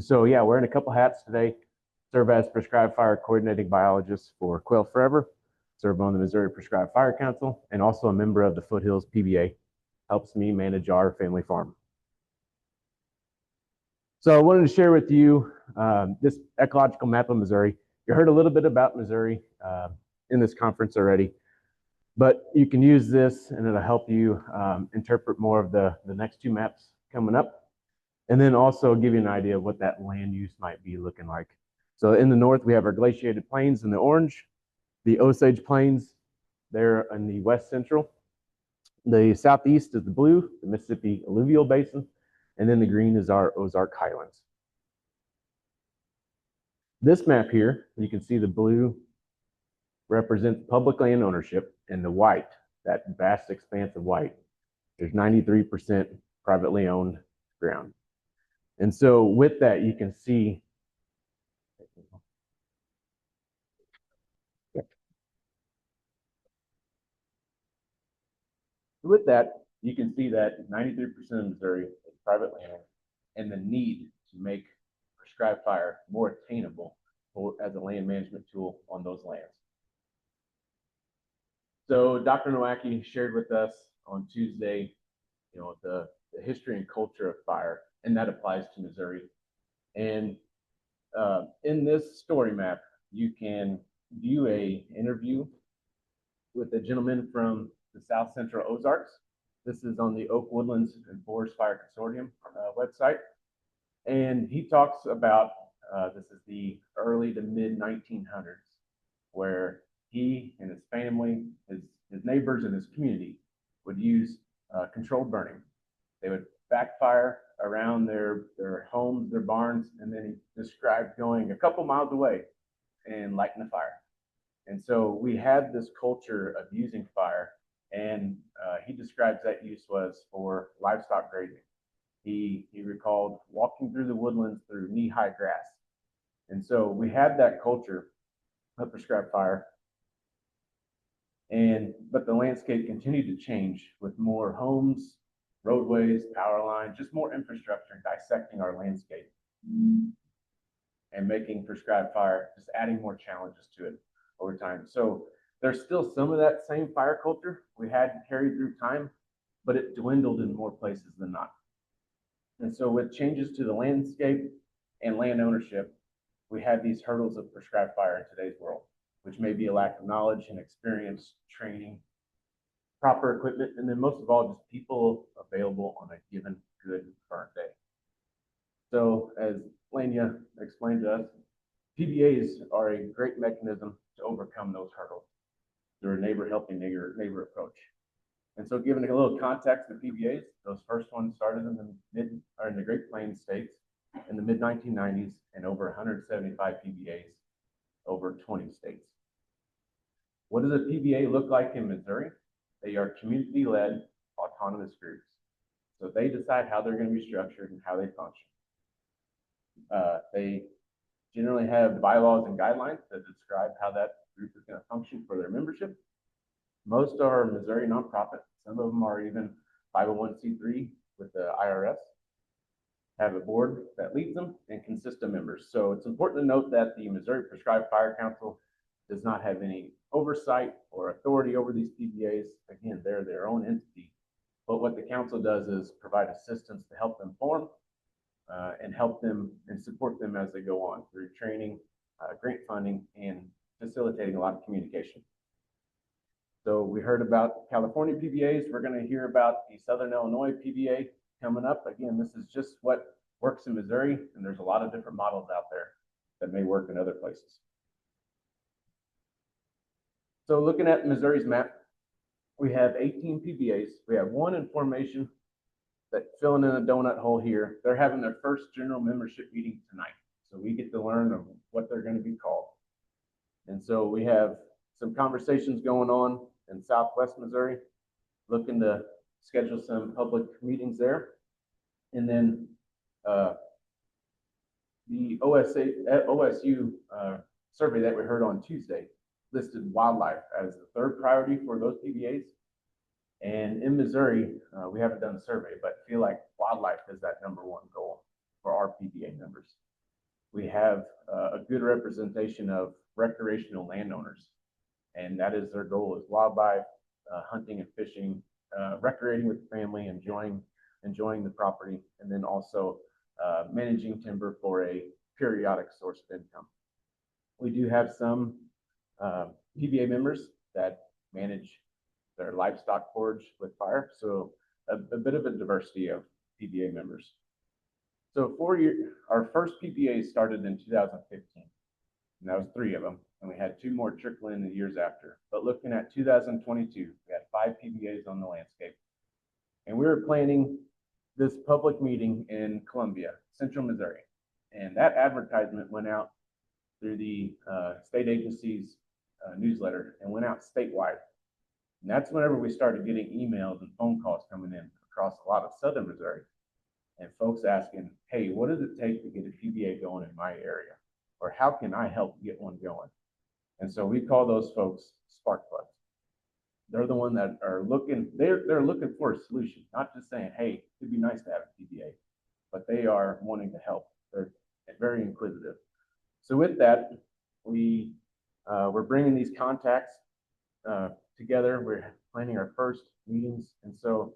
So yeah, wearing a couple hats today. Serve as prescribed fire coordinating biologist for Quail Forever. Serve on the Missouri Prescribed Fire Council and also a member of the Foothills PBA. Helps me manage our family farm. So I wanted to share with you this ecological map of Missouri. You heard a little bit about Missouri in this conference already, but you can use this and it'll help you interpret more of the next two maps coming up. And then also give you an idea of what that land use might be looking like. So in the north, we have our glaciated plains in the orange, the Osage Plains, there in the west central. The southeast is the blue, the Mississippi alluvial basin, and then the green is our Ozark Highlands. This map here, you can see the blue represents public land ownership, and the white, that vast expanse of white, there's 93% privately owned ground. And so with that, you can see with that, you can see that 93% of Missouri is private land and the need to make prescribed fire more attainable as a land management tool on those lands. So Dr. Nowacki shared with us on Tuesday, the history and culture of fire, and that applies to Missouri. And in this story map, you can view an interview with a gentleman from the South Central Ozarks. This is on the Oak Woodlands and Forest Fire Consortium website. And he talks about, this is the early to mid 1900s, where he and his family, his neighbors and his community would use controlled burning. They would backfire around their homes, their barns, and then he described going a couple miles away and lighting a fire. And so we had this culture of using fire, and he describes that use was for livestock grazing. He recalled walking through the woodlands through knee-high grass. And so we had that culture of prescribed fire. But the landscape continued to change with more homes, roadways, power lines, just more infrastructure dissecting our landscape and making prescribed fire, just adding more challenges to it over time. So there's still some of that same fire culture we had carried through time, but it dwindled in more places than not. And so with changes to the landscape and land ownership, we have these hurdles of prescribed fire in today's world, which may be a lack of knowledge and experience, training, proper equipment, and then most of all, just people available on a given good burn day. So as Lanya explained to us, PBAs are a great mechanism to overcome those hurdles through a neighbor helping neighbor approach. And so giving a little context of PBAs, those first ones started in the Great Plains states in the mid 1990s, and over 175 PBAs over 20 states. What does a PBA look like in Missouri? They are community-led autonomous groups. So they decide how they're going to be structured and how they function. They generally have bylaws and guidelines that describe how that group is going to function for their membership. Most are Missouri nonprofits. Some of them are even 501c3 with the IRS. Have a board that leads them and consists of members. So it's important to note that the Missouri Prescribed Fire Council does not have any oversight or authority over these PBAs. Again, they're their own entity. But what the council does is provide assistance to help them form and help them and support them as they go on through training, grant funding, and facilitating a lot of communication. So we heard about California PBAs. We're going to hear about the Southern Illinois PBA coming up. Again, this is just what works in Missouri, and there's a lot of different models out there that may work in other places. So looking at Missouri's map, we have 18 PBAs. We have one in formation that filling in a donut hole here. They're having their first general membership meeting tonight. So we get to learn of what they're going to be called. And so we have some conversations going on in Southwest Missouri, looking to schedule some public meetings there. And then the OSU survey that we heard on Tuesday listed wildlife as the third priority for those PBAs. And in Missouri, we haven't done a survey, but feel like wildlife is that #1 goal. for our PBA members. We have a good representation of recreational landowners, and that is their goal: is wildlife, hunting and fishing, recreating with the family, enjoying the property, and then also managing timber for a periodic source of income. We do have some PBA members that manage their livestock forage with fire, so a bit of a diversity of PBA members. So our first PBA started in 2015, and that was 3 of them, and we had 2 more trickle in the years after. But looking at 2022, we had 5 PBAs on the landscape, and we were planning this public meeting in Columbia, Central Missouri, and that advertisement went out through the state agency's newsletter and went out statewide. And that's whenever we started getting emails and phone calls coming in across a lot of southern Missouri, and folks asking, hey, what does it take to get a PBA going in my area? Or how can I help get one going? And so we call those folks spark plugs. They're the one that are looking, they're looking for a solution, not just saying, hey, it'd be nice to have a PBA, but they are wanting to help. They're very inquisitive. So with that, we're bringing these contacts together. We're planning our first meetings. And so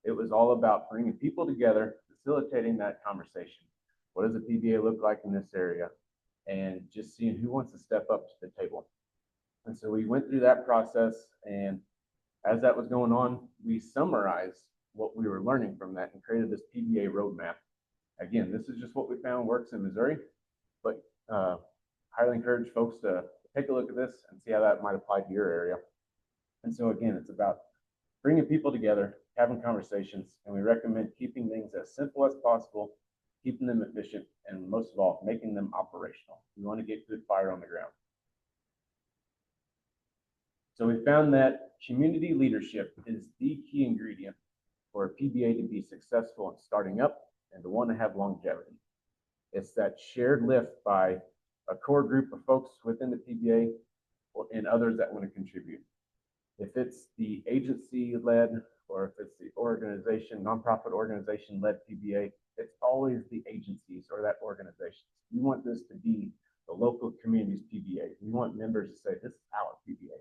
it was all about bringing people together, facilitating that conversation. What does a PBA look like in this area? And just seeing who wants to step up to the table. And so we went through that process, and as that was going on, we summarized what we were learning from that and created this PBA roadmap. Again, this is just what we found works in Missouri, but highly encourage folks to take a look at this and see how that might apply to your area. And so again, it's about bringing people together, having conversations, and we recommend keeping things as simple as possible, keeping them efficient, and most of all, making them operational. We want to get good fire on the ground. So we found that community leadership is the key ingredient for a PBA to be successful in starting up and to want to have longevity. It's that shared lift by a core group of folks within the PBA and others that want to contribute. If it's the agency-led or if it's the organization, nonprofit organization-led PBA, it's always the agencies or that organization. We want this to be the local community's PBA. We want members to say, this is our PBA.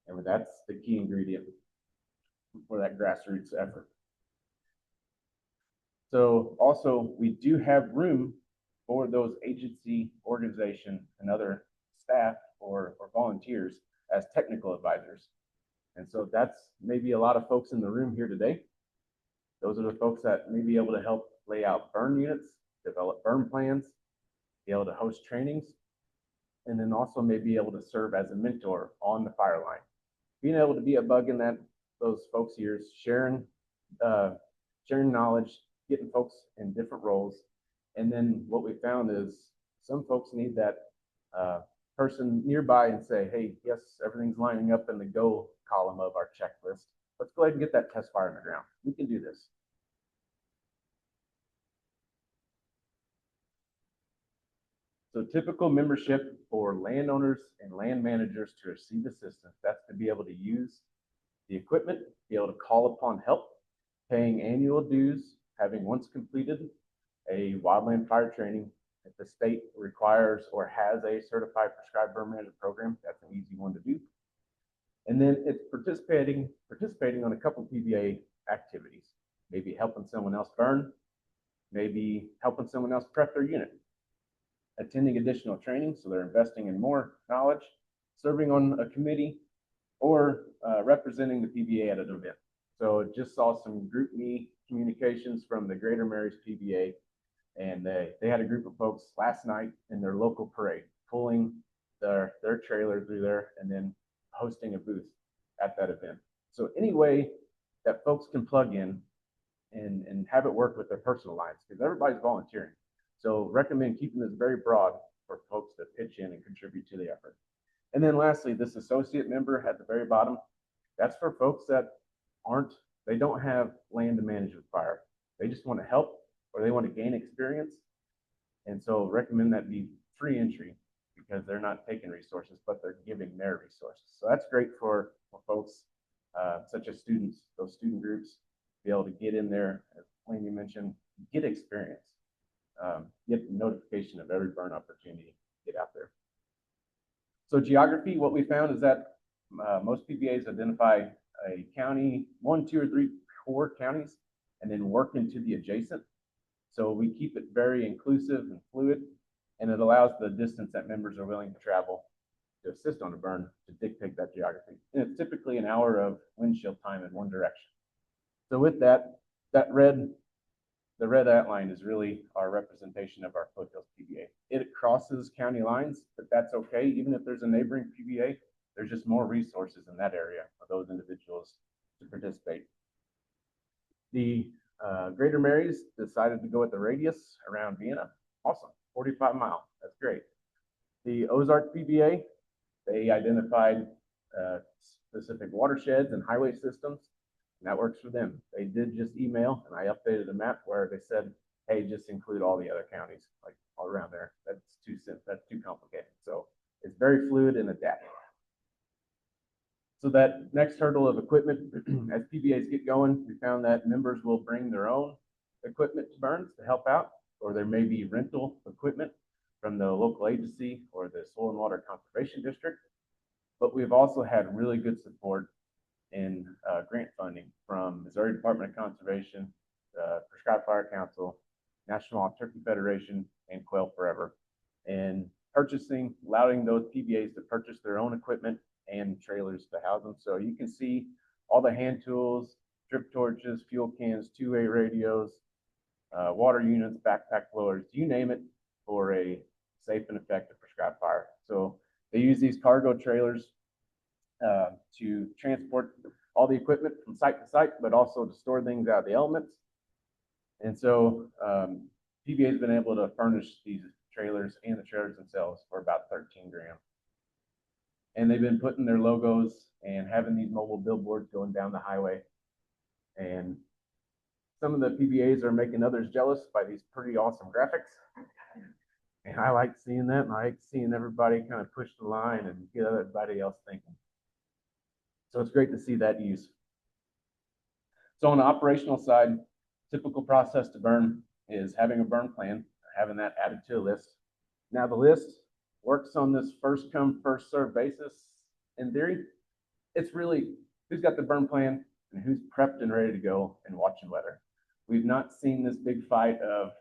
And that's the key ingredient for that grassroots effort. So also, we do have room for those agency, organization, and other staff or volunteers as technical advisors. And so that's maybe a lot of folks in the room here today. Those are the folks that may be able to help lay out burn units, develop burn plans, be able to host trainings, and then also may be able to serve as a mentor on the fire line. Being able to be a bug in those folks' ears, sharing knowledge, getting folks in different roles. And then what we found is some folks need that person nearby and say, hey, yes, everything's lining up in the go column of our checklist. Let's go ahead and get that test fire in the ground. We can do this. So typical membership for landowners and land managers to receive assistance, that's to be able to use the equipment, be able to call upon help, paying annual dues, having once completed a wildland fire training. If the state requires or has a certified prescribed burn management program, that's an easy one to do. And then it's participating on a couple PBA activities, maybe helping someone else burn, maybe helping someone else prep their unit, attending additional training, so they're investing in more knowledge, serving on a committee, or representing the PBA at an event. So just saw some group me communications from the Greater Mary's PBA, and they had a group of folks last night in their local parade, pulling their trailer through there and then hosting a booth at that event. So any way that folks can plug in and have it work with their personal lives, because everybody's volunteering. So recommend keeping this very broad for folks to pitch in and contribute to the effort. And then lastly, this associate member at the very bottom, that's for folks that they don't have land to manage with fire. They just want to help or they want to gain experience. And so recommend that be free entry because they're not taking resources, but they're giving their resources. So that's great for folks such as students, those student groups, be able to get in there, as Laney mentioned, get experience. get the notification of every burn opportunity to get out there. So geography, what we found is that most PBAs identify a county, 1, 2, or 3, 4 counties, and then work into the adjacent. So we keep it very inclusive and fluid, and it allows the distance that members are willing to travel to assist on a burn to dictate that geography. And it's typically an hour of windshield time in one direction. So with that, the red outline is really our representation of our foothills PBA. It crosses county lines, but that's okay. Even if there's a neighboring PBA, there's just more resources in that area for those individuals to participate. The Greater Marys decided to go with the radius around Vienna. Awesome, 45 miles, that's great. The Ozark PBA, they identified specific watersheds and highway systems, and that works for them. They did just email, and I updated the map where they said, hey, just include all the other counties, like all around there. That's too complicated. So it's very fluid and adaptive. So that next hurdle of equipment, as PBAs get going, we found that members will bring their own equipment to burns to help out, or there may be rental equipment from the local agency or the Soil and Water Conservation District. But we've also had really good support in grant funding from Missouri Department of Conservation, Prescribed Fire Council, National Wild Turkey Federation, and Quail Forever. And purchasing, allowing those PBAs to purchase their own equipment and trailers to house them. So you can see all the hand tools, drip torches, fuel cans, two-way radios, water units, backpack blowers, you name it, for a safe and effective prescribed fire. So they use these cargo trailers to transport all the equipment from site to site, but also to store things out of the elements. And so PBA has been able to furnish these trailers and the trailers themselves for about 13 grand. And they've been putting their logos and having these mobile billboards going down the highway. And some of the PBAs are making others jealous by these pretty awesome graphics. And I like seeing that, and I like seeing everybody kind of push the line and get everybody else thinking. So it's great to see that use. So on the operational side, typical process to burn is having a burn plan, having that added to a list. Now the list works on this first come, first served basis. In theory, it's really who's got the burn plan and who's prepped and ready to go and watching weather. We've not seen this big fight of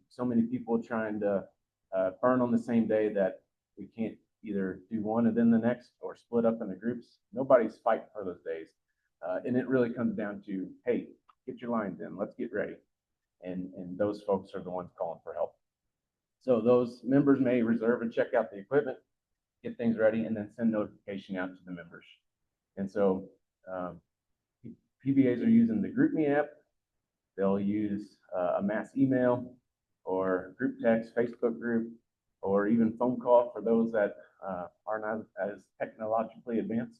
so many people trying to burn on the same day that we can't either do one and then the next or split up into groups. Nobody's fighting for those days. And it really comes down to, hey, get your lines in, let's get ready. And those folks are the ones calling for help. So those members may reserve and check out the equipment, get things ready, and then send notification out to the members. And so PBAs are using the GroupMe app. They'll use a mass email or group text, Facebook group, or even phone call for those that are not as technologically advanced.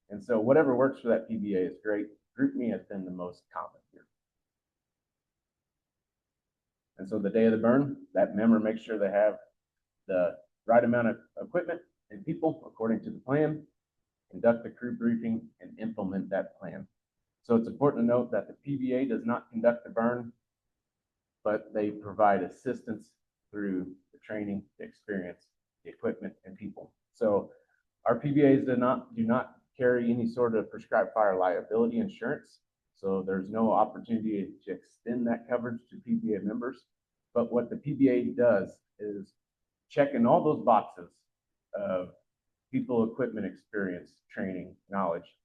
And so whatever works for that PBA is great. GroupMe has been the most common here. And so the day of the burn, that member makes sure they have the right amount of equipment and people according to the plan, conduct the crew briefing, and implement that plan. So it's important to note that the PBA does not conduct the burn, but they provide assistance through the training, the experience, the equipment, and people. So our PBAs do not carry any sort of prescribed fire liability insurance. So there's no opportunity to extend that coverage to PBA members. But what the PBA does is checking all those boxes of people, equipment, experience, training, knowledge,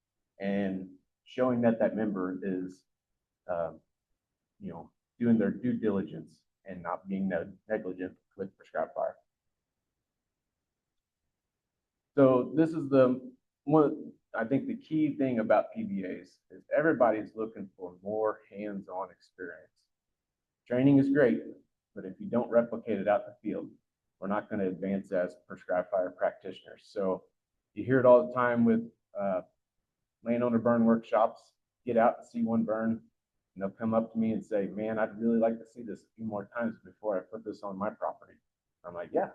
and showing that that member is, doing their due diligence and not being negligent with prescribed fire. So this is I think the key thing about PBAs is everybody's looking for more hands-on experience. Training is great, but if you don't replicate it out in the field, we're not going to advance as prescribed fire practitioners. So you hear it all the time with landowner burn workshops. Get out and see one burn, and they'll come up to me and say, man, I'd really like to see this a few more times before I put this on my property. I'm like, yeah,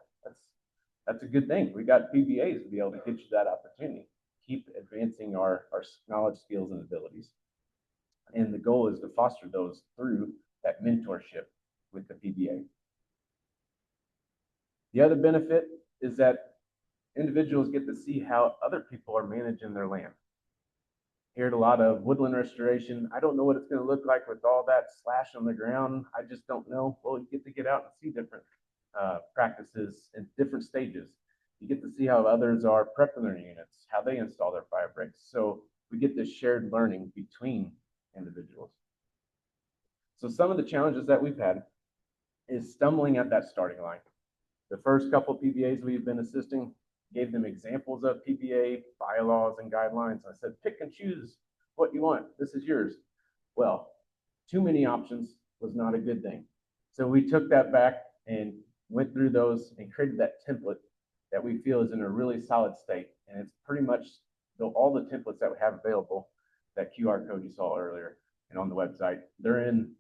that's a good thing. We got PBAs to be able to get you that opportunity. Keep advancing our knowledge, skills, and abilities. And the goal is to foster those through that mentorship with the PBA. The other benefit is that individuals get to see how other people are managing their land. Heard a lot of woodland restoration. I don't know what it's going to look like with all that slash on the ground. I just don't know. Well, you get to get out and see different practices in different stages. You get to see how others are prepping their units, how they install their fire breaks. So we get this shared learning between individuals. So some of the challenges that we've had is stumbling at that starting line. The first couple of PBAs we've been assisting gave them examples of PBA bylaws and guidelines. I said, pick and choose what you want. This is yours. Well, too many options was not a good thing. So we took that back and went through those and created that template that we feel is in a really solid state. And it's pretty much all the templates that we have available, that QR code you saw earlier and on the website, they're in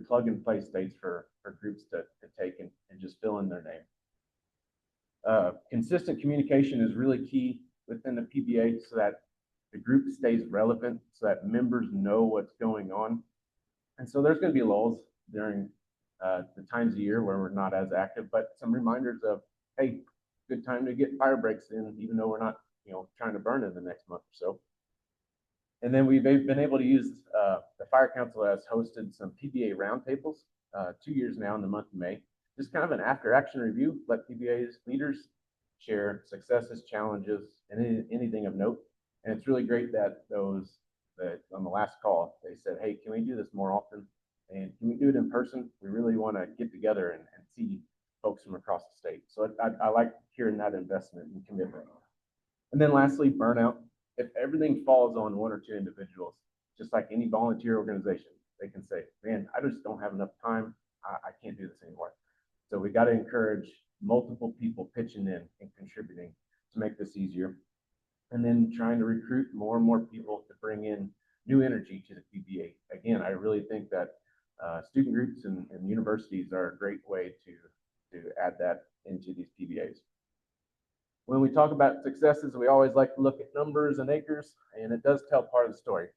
plug and play states for groups to take and just fill in their name. Consistent communication is really key within the PBA so that the group stays relevant, so that members know what's going on. And so there's going to be lulls during the times of year where we're not as active, but some reminders of, hey, good time to get fire breaks in, even though we're not, trying to burn in the next month or so. And then we've been able to use the Fire Council has hosted some PBA roundtables 2 years now in the month of May. Just kind of an after-action review, let PBA's leaders share successes, challenges, and anything of note. And it's really great that on the last call, they said, hey, can we do this more often? And can we do it in person? We really want to get together and see folks from across the state. So I like hearing that investment and commitment. And then lastly, burnout. If everything falls on one or two individuals, just like any volunteer organization, they can say, man, I just don't have enough time. I can't do this anymore. So we got to encourage multiple people pitching in and contributing to make this easier. And then trying to recruit more and more people to bring in new energy to the PBA. Again, I really think that student groups and universities are a great way to add that into these PBAs. When we talk about successes, we always like to look at numbers and acres, and it does tell part of the story.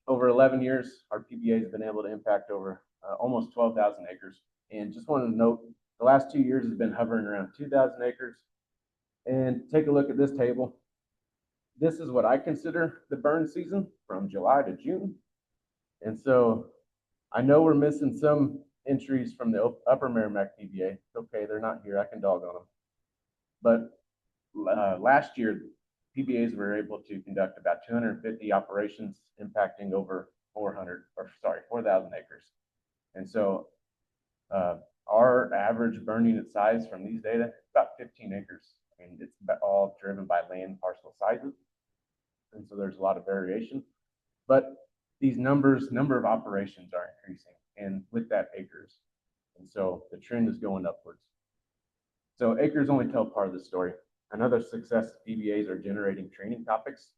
Over 11 years, our PBA has been able to impact over almost 12,000 acres. And just wanted to note, the last 2 years has been hovering around 2,000 acres. And take a look at this table. This is what I consider the burn season from July to June. And so I know we're missing some entries from the Upper Merrimack PBA. It's okay, they're not here. I can dog on them. But last year, PBAs were able to conduct about 250 operations impacting over 4,000 acres. And so our average burn unit size from these data is about 15 acres. And it's all driven by land parcel sizes. And so there's a lot of variation. But these number of operations are increasing, and with that, acres. And so the trend is going upwards. So acres only tell part of the story. Another success PBAs are generating training topics.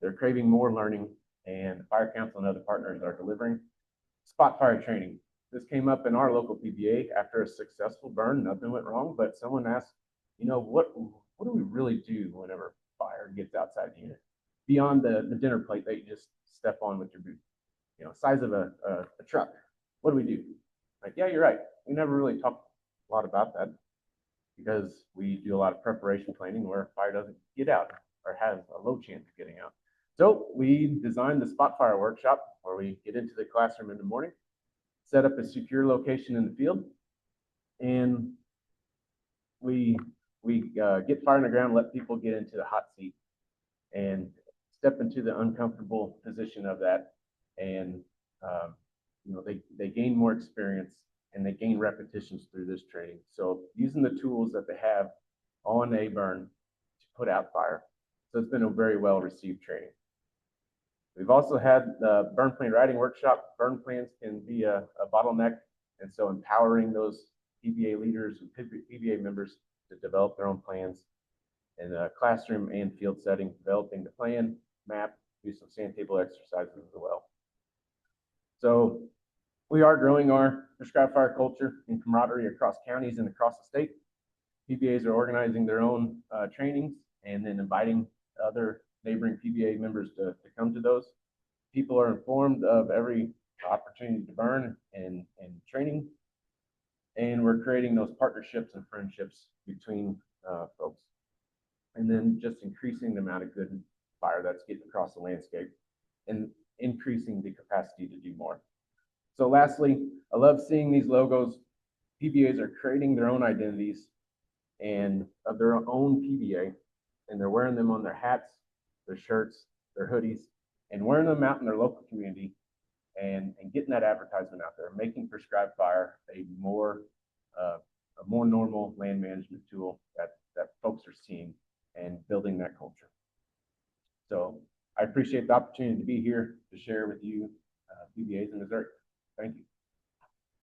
They're craving more learning, and the Fire Council and other partners are delivering spot fire training. This came up in our local PBA after a successful burn. Nothing went wrong, but someone asked, what do we really do whenever fire gets outside the unit? Beyond the dinner plate that you just step on with your boot, size of a truck. What do we do? Like, yeah, you're right. We never really talk a lot about that because we do a lot of preparation planning where fire doesn't get out or has a low chance of getting out. So we designed the spot fire workshop where we get into the classroom in the morning, set up a secure location in the field, and we get fire on the ground, let people get into the hot seat and step into the uncomfortable position of that. And, they gain more experience and they gain repetitions through this training. So using the tools that they have on a burn to put out fire. So it's been a very well received training. We've also had the burn plan writing workshop. Burn plans can be a bottleneck. And so empowering those PBA leaders and PBA members to develop their own plans in a classroom and field setting, developing the plan, map, do some sand table exercises as well. So we are growing our prescribed fire culture and camaraderie across counties and across the state. PBAs are organizing their own trainings and then inviting other neighboring PBA members to come to those. People are informed of every opportunity to burn and training. And we're creating those partnerships and friendships between folks. And then just increasing the amount of good fire that's getting across the landscape and increasing the capacity to do more. So lastly, I love seeing these logos. PBAs are creating their own identities and of their own PBA, and they're wearing them on their hats, their shirts, their hoodies, and wearing them out in their local community and getting that advertisement out there, making prescribed fire a more normal land management tool that folks are seeing and building that culture. So I appreciate the opportunity to be here to share with you PBAs in Missouri. Thank you.